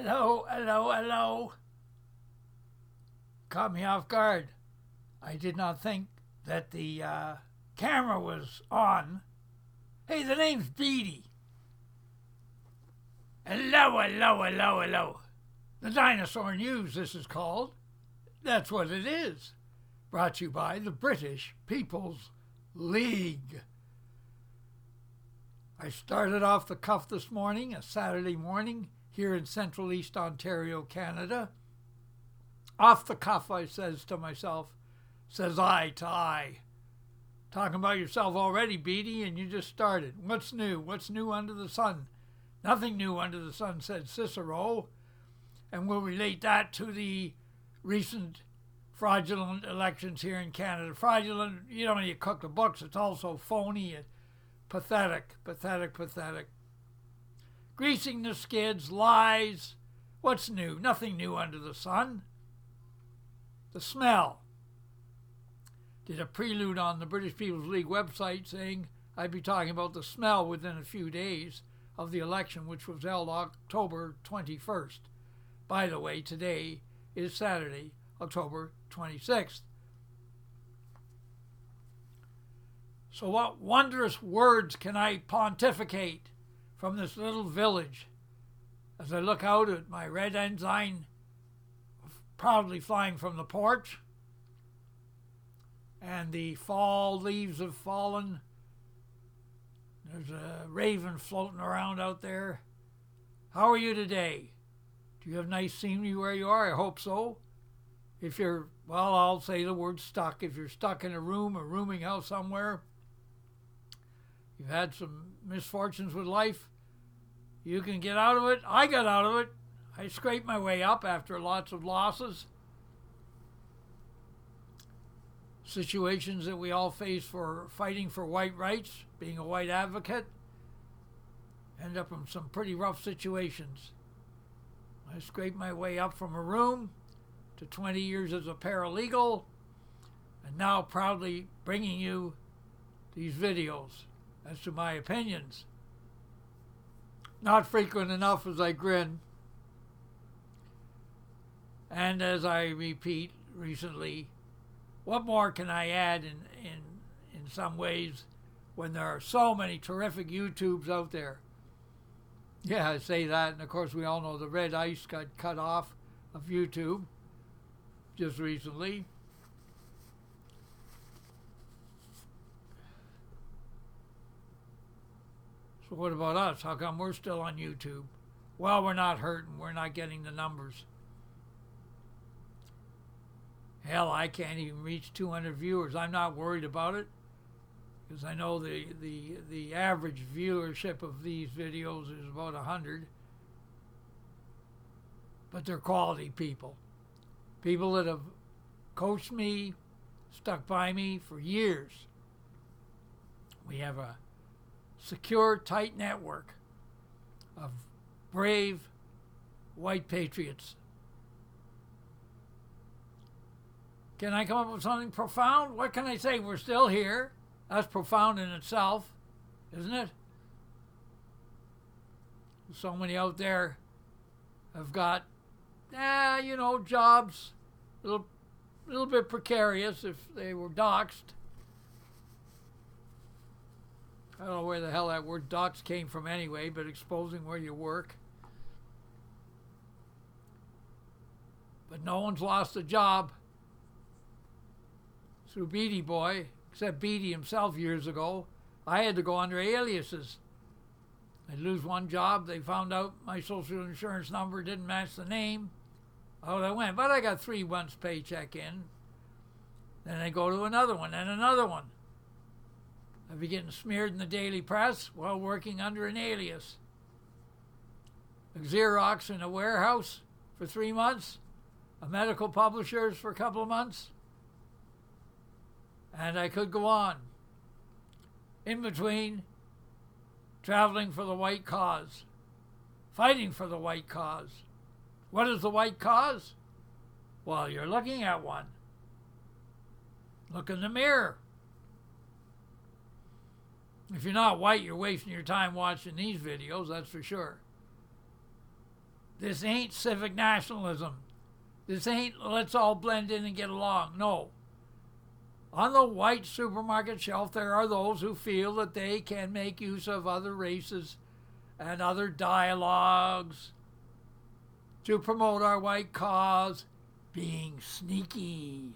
Hello, hello, hello. Caught me off guard. I did not think that the camera was on. Hey, the name's Beattie. Hello, hello, hello, hello. The Dinosaur News, this is called. That's what it is. Brought to you by the British People's League. I started off the cuff this morning, a Saturday morning, here in Central East Ontario, Canada. Off the cuff, I says to myself, says I to I. Talking about yourself already, Beattie, and you just started. What's new? What's new under the sun? Nothing new under the sun, said Cicero. And we'll relate that to the recent fraudulent elections here in Canada. Fraudulent, you know, when you cook the books, it's also phony and pathetic, pathetic, pathetic. Greasing the skids, lies. What's new? Nothing new under the sun. The smell. Did a prelude on the British People's League website saying I'd be talking about the smell within a few days of the election, which was held October 21st. By the way, today is Saturday, October 26th. So what wondrous words can I pontificate from this little village as I look out at my red ensign proudly flying from the porch, and the fall leaves have fallen. There's a raven floating around out there. How are you today? Do you have nice scenery where you are? I hope so. If you're, well, I'll say the word stuck. If you're stuck in a room or rooming house somewhere, you've had some misfortunes with life, you can get out of it. I got out of it. I scraped my way up after lots of losses. Situations that we all face for fighting for white rights, being a white advocate, end up in some pretty rough situations. I scraped my way up from a room to 20 years as a paralegal, and now proudly bringing you these videos as to my opinions. Not frequent enough as I grin. And as I repeat recently, what more can I add in some ways when there are so many terrific YouTubes out there? Yeah, I say that, and of course we all know the red ice got cut off of YouTube just recently. So what about us? How come we're still on YouTube? Well, we're not hurting. We're not getting the numbers. Hell, I can't even reach 200 viewers. I'm not worried about it because I know the average viewership of these videos is about 100. But they're quality people. People that have coached me, stuck by me for years. We have a secure, tight network of brave white patriots. Can I come up with something profound? What can I say? We're still here. That's profound in itself, isn't it? So many out there have got, jobs, a little bit precarious if they were doxxed. I don't know where the hell that word dox came from anyway, but exposing where you work. But no one's lost a job through Beattie Boy, except Beattie himself years ago. I had to go under aliases. I'd lose one job. They found out my social insurance number didn't match the name. Out I went. But I got 3 months' paycheck in. Then I go to another one and another one. I'd be getting smeared in the daily press while working under an alias. A Xerox in a warehouse for 3 months. A medical publisher's for a couple of months. And I could go on. In between, traveling for the white cause. Fighting for the white cause. What is the white cause? Well, you're looking at one. Look in the mirror. If you're not white, you're wasting your time watching these videos, that's for sure. This ain't civic nationalism. This ain't let's all blend in and get along. No. On the white supermarket shelf, there are those who feel that they can make use of other races and other dialogues to promote our white cause, being sneaky.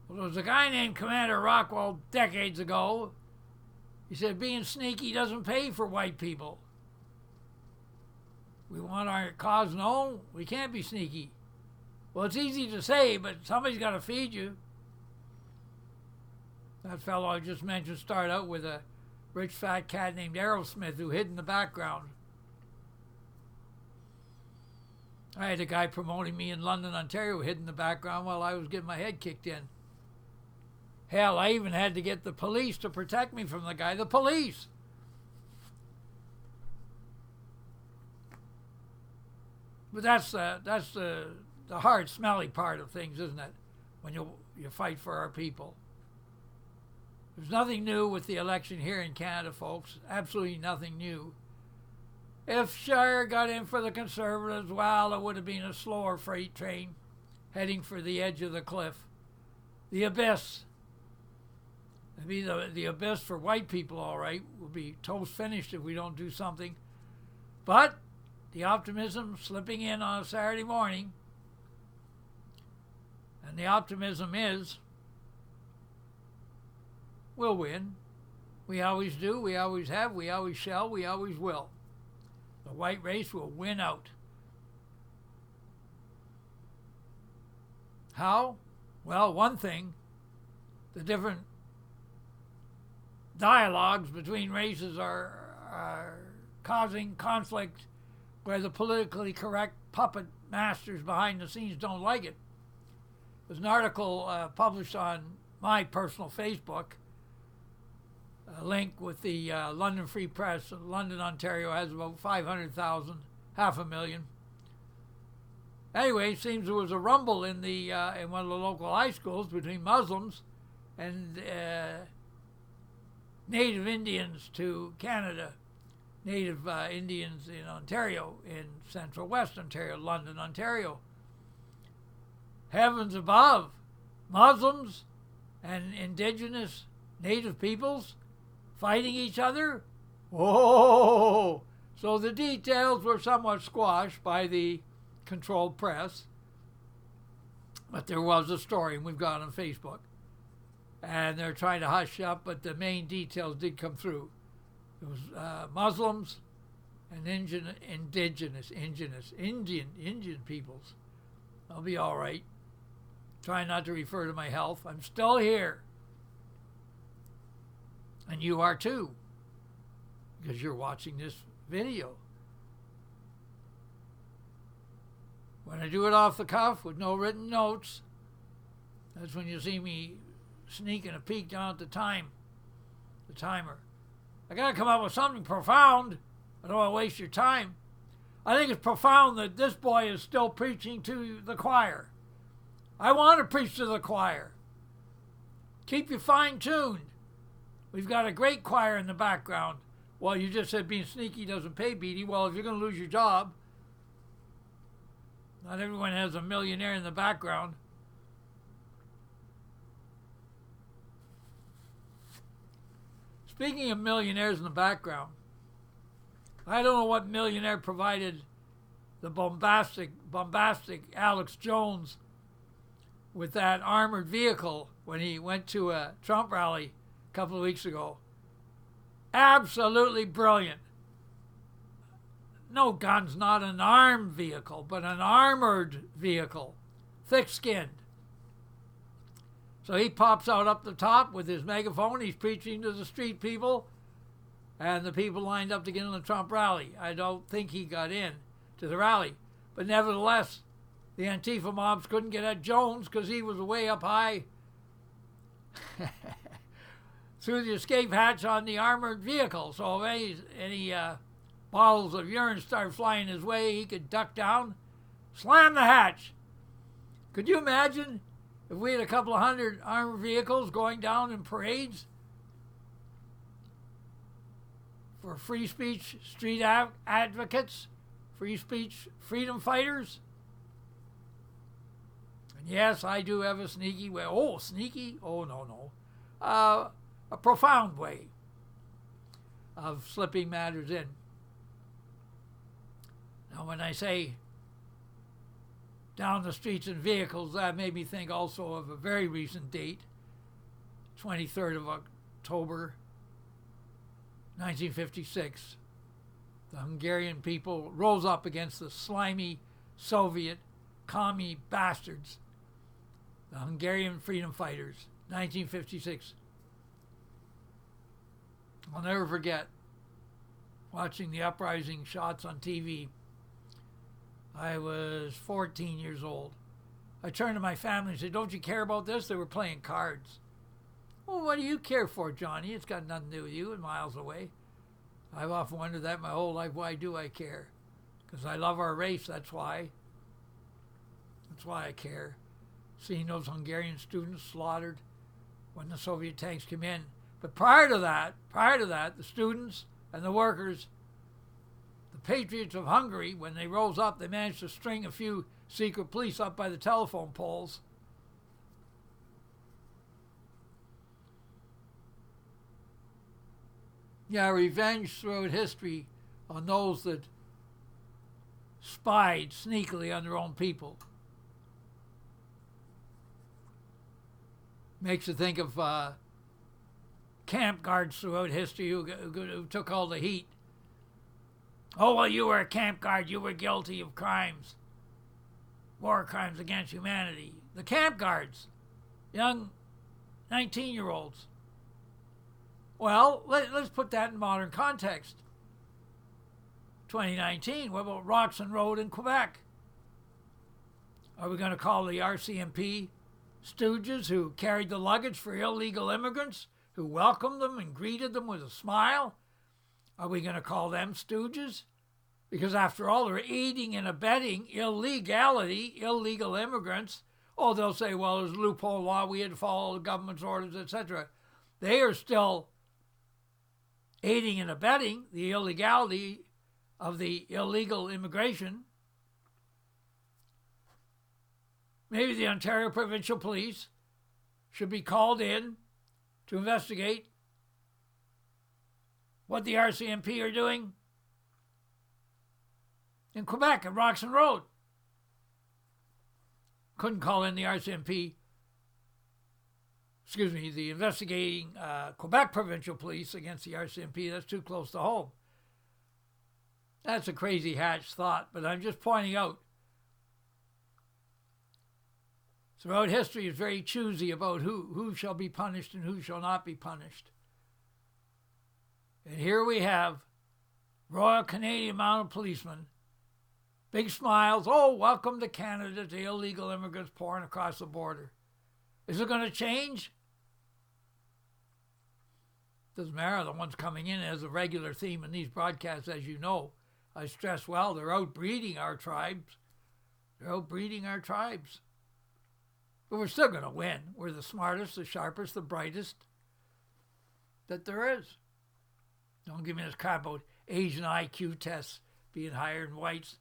Well, there was a guy named Commander Rockwell decades ago. He said being sneaky doesn't pay for white people. We want our cause known. We can't be sneaky. Well, it's easy to say, but somebody's got to feed you. That fellow I just mentioned started out with a rich fat cat named Aerosmith who hid in the background. I had a guy promoting me in London, Ontario, hid in the background while I was getting my head kicked in. Hell, I even had to get the police to protect me from the guy. The police! But that's the hard, smelly part of things, isn't it? When you fight for our people. There's nothing new with the election here in Canada, folks. Absolutely nothing new. If Shire got in for the Conservatives, well, it would have been a slower freight train heading for the edge of the cliff. The abyss. It'd be the abyss for white people, all right. We'll be toast finished if we don't do something. But the optimism slipping in on a Saturday morning, and the optimism is we'll win. We always do, we always have, we always shall, we always will. The white race will win out. How? Well, one thing, the different dialogues between races are causing conflict where the politically correct puppet masters behind the scenes don't like it. There's an article published on my personal Facebook, a link with the London Free Press. London, Ontario has about 500,000, 500,000. Anyway, it seems there was a rumble in one of the local high schools between Muslims and Native Indians to Canada. Native Indians in Ontario, in central West Ontario, London, Ontario. Heavens above, Muslims and indigenous native peoples fighting each other? Whoa! So the details were somewhat squashed by the controlled press, but there was a story, and we've got it on Facebook. And they're trying to hush up, but the main details did come through. It was Muslims and Indian peoples. I'll be all right. Try not to refer to my health. I'm still here. And you are too, because you're watching this video. When I do it off the cuff with no written notes, that's when you see me sneaking a peek down at the timer. I got to come up with something profound. I don't want to waste your time. I think it's profound that this boy is still preaching to the choir. I want to preach to the choir. Keep you fine-tuned. We've got a great choir in the background. Well, you just said being sneaky doesn't pay, Beattie. Well, if you're going to lose your job, not everyone has a millionaire in the background. Speaking of millionaires in the background, I don't know what millionaire provided the bombastic Alex Jones with that armored vehicle when he went to a Trump rally a couple of weeks ago. Absolutely brilliant. No, guns, not an armed vehicle, but an armored vehicle, thick-skinned. So he pops out up the top with his megaphone. He's preaching to the street people and the people lined up to get in the Trump rally. I don't think he got in to the rally. But nevertheless, the Antifa mobs couldn't get at Jones because he was way up high through the escape hatch on the armored vehicle. So if any bottles of urine started flying his way, he could duck down, slam the hatch. Could you imagine if we had a couple of hundred armored vehicles going down in parades? for free speech street advocates, free speech freedom fighters. And yes, I do have a sneaky way. Oh, sneaky? Oh, no. A profound way of slipping matters in. Now, when I say down the streets in vehicles, that made me think also of a very recent date, 23rd of October, 1956. The Hungarian people rose up against the slimy Soviet commie bastards, the Hungarian freedom fighters, 1956. I'll never forget watching the uprising shots on TV. I was 14 years old. I turned to my family and said, "Don't you care about this?" They were playing cards. "Well, what do you care for, Johnny? It's got nothing to do with you and miles away." I've often wondered that my whole life. Why do I care? Because I love our race, that's why. That's why I care. Seeing those Hungarian students slaughtered when the Soviet tanks came in. But prior to that, the students and the workers, the patriots of Hungary, when they rose up, they managed to string a few secret police up by the telephone poles. Yeah, revenge throughout history on those that spied sneakily on their own people. Makes you think of camp guards throughout history who took all the heat. "Oh, well, you were a camp guard. You were guilty of crimes, war crimes against humanity." The camp guards, young 19-year-olds. Well, let's put that in modern context. 2019, what about Roxon Road in Quebec? Are we going to call the RCMP stooges who carried the luggage for illegal immigrants, who welcomed them and greeted them with a smile? Are we going to call them stooges? Because after all, they're aiding and abetting illegal immigrants. Oh, they'll say, well, there's loophole law, we had to follow the government's orders, etc. They are still aiding and abetting the illegality of the illegal immigration. Maybe the Ontario Provincial Police should be called in to investigate what the RCMP are doing in Quebec at Roxon Road. Couldn't call in the RCMP, the investigating Quebec Provincial Police against the RCMP. That's too close to home. That's a crazy hatched thought, but I'm just pointing out. Throughout history, it's very choosy about who shall be punished and who shall not be punished. And here we have Royal Canadian Mounted Policemen, big smiles. "Oh, welcome to Canada," to illegal immigrants pouring across the border. Is it going to change? Doesn't matter. The ones coming in as a regular theme in these broadcasts, as you know. I stress, well, they're outbreeding our tribes. But we're still going to win. We're the smartest, the sharpest, the brightest that there is. Don't give me this crap about Asian IQ tests being higher than whites.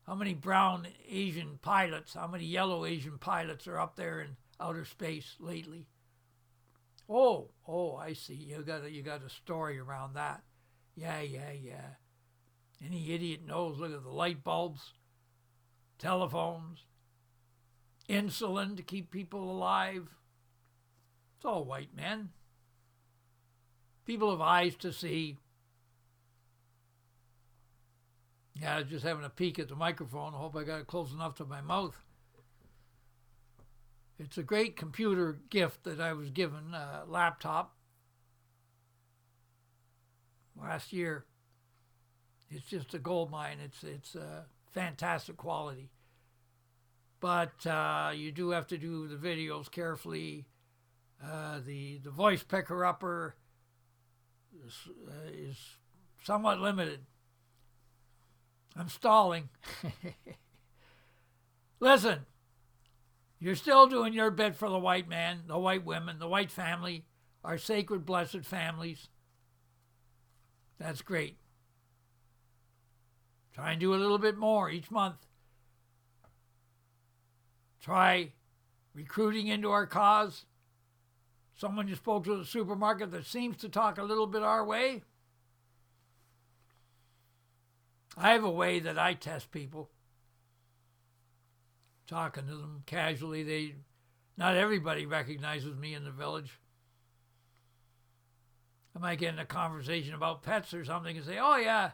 How many brown Asian pilots, how many yellow Asian pilots are up there in outer space lately? Oh, I see. You got a story around that. Yeah. Any idiot knows. Look at the light bulbs, telephones, insulin to keep people alive. It's all white men. People have eyes to see. Yeah, I was just having a peek at the microphone. I hope I got it close enough to my mouth. It's a great computer gift that I was given, a laptop, last year. It's just a gold mine. It's fantastic quality. But you do have to do the videos carefully. The voice picker-upper is somewhat limited. I'm stalling. Listen, you're still doing your bit for the white man, the white women, the white family, our sacred, blessed families. That's great. Try and do a little bit more each month. Try recruiting into our cause. Someone you spoke to at the supermarket that seems to talk a little bit our way. I have a way that I test people. Talking to them casually. Not everybody recognizes me in the village. I might get in a conversation about pets or something and say, oh yeah,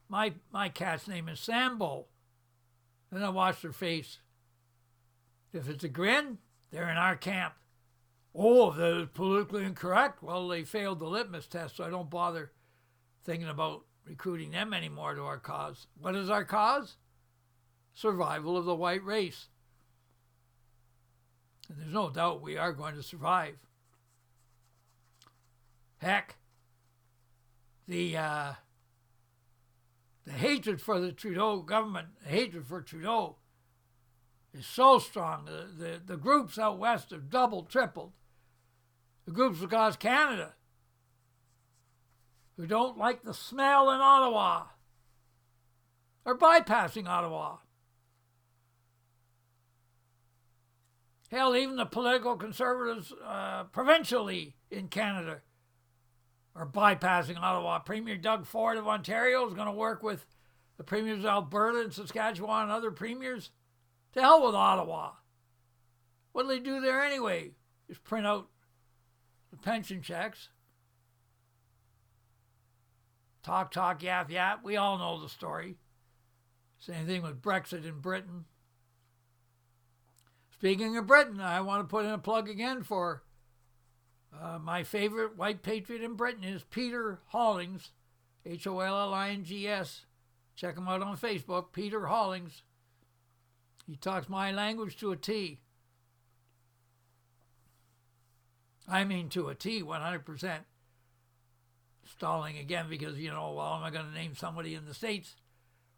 my cat's name is Sambo. Then I watch their face. If it's a grin, they're in our camp. Oh, if they're politically incorrect, well, they failed the litmus test, so I don't bother thinking about recruiting them anymore to our cause. What is our cause? Survival of the white race. And there's no doubt we are going to survive. Heck, the hatred for the Trudeau government, the hatred for Trudeau is so strong. The groups out west have doubled, tripled. The groups across Canada who don't like the smell in Ottawa are bypassing Ottawa. Hell, even the political conservatives provincially in Canada are bypassing Ottawa. Premier Doug Ford of Ontario is going to work with the premiers of Alberta and Saskatchewan and other premiers. To hell with Ottawa. What do they do there anyway? Just print out the pension checks. Talk, yap, yap. We all know the story. Same thing with Brexit in Britain. Speaking of Britain, I want to put in a plug again for my favorite white patriot in Britain is Peter Hollings, Hollings. Check him out on Facebook, Peter Hollings. He talks my language to a T. I mean to a T, 100%. Stalling again because, well, am I going to name somebody in the States?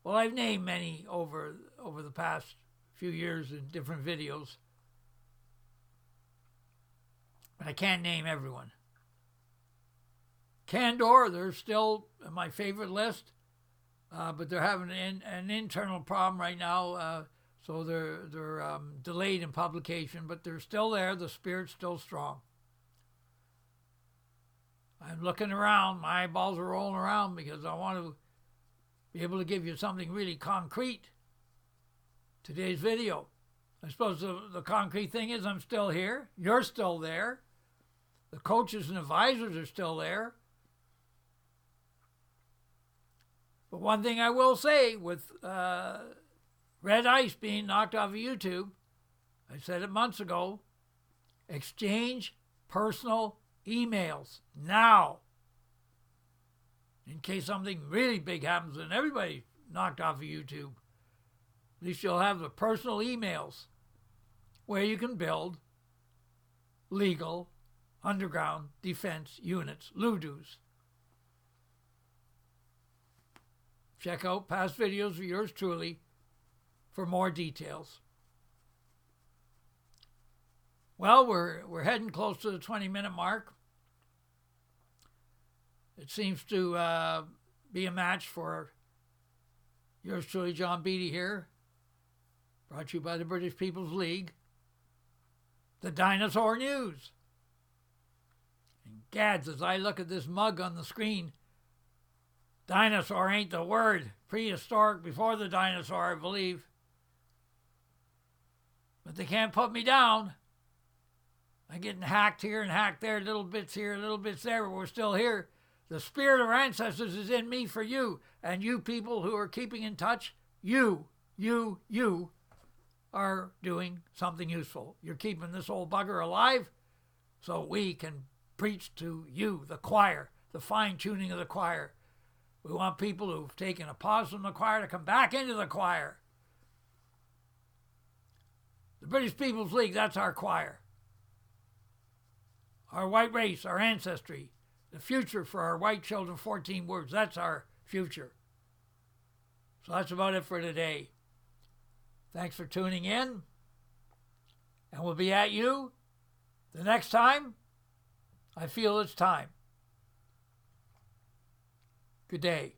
Well, I've named many over the past few years in different videos. But I can't name everyone. Candor, they're still in my favorite list, but they're having an internal problem right now, so they're delayed in publication, but they're still there. The spirit's still strong. I'm looking around. My eyeballs are rolling around because I want to be able to give you something really concrete. Today's video. I suppose the concrete thing is I'm still here. You're still there. The coaches and advisors are still there. But one thing I will say with Red Ice being knocked off of YouTube, I said it months ago, exchange personal emails now. In case something really big happens and everybody knocked off of YouTube, at least you'll have the personal emails where you can build legal underground defense units, LUDUs. Check out past videos of yours truly for more details. Well, we're heading close to the 20-minute mark. It seems to be a match for yours truly, John Beattie here, brought to you by the British People's League. The Dinosaur News. And gads, as I look at this mug on the screen, dinosaur ain't the word. Prehistoric before the dinosaur, I believe. But they can't put me down. I'm getting hacked here and hacked there, little bits here, little bits there, but we're still here. The spirit of our ancestors is in me for you. And you people who are keeping in touch, you are doing something useful. You're keeping this old bugger alive so we can preach to you, the choir, the fine-tuning of the choir. We want people who've taken a pause from the choir to come back into the choir. The British People's League, that's our choir. Our white race, our ancestry, the future for our white children, 14 words, that's our future. So that's about it for today. Thanks for tuning in, and we'll be at you the next time I feel it's time. Good day.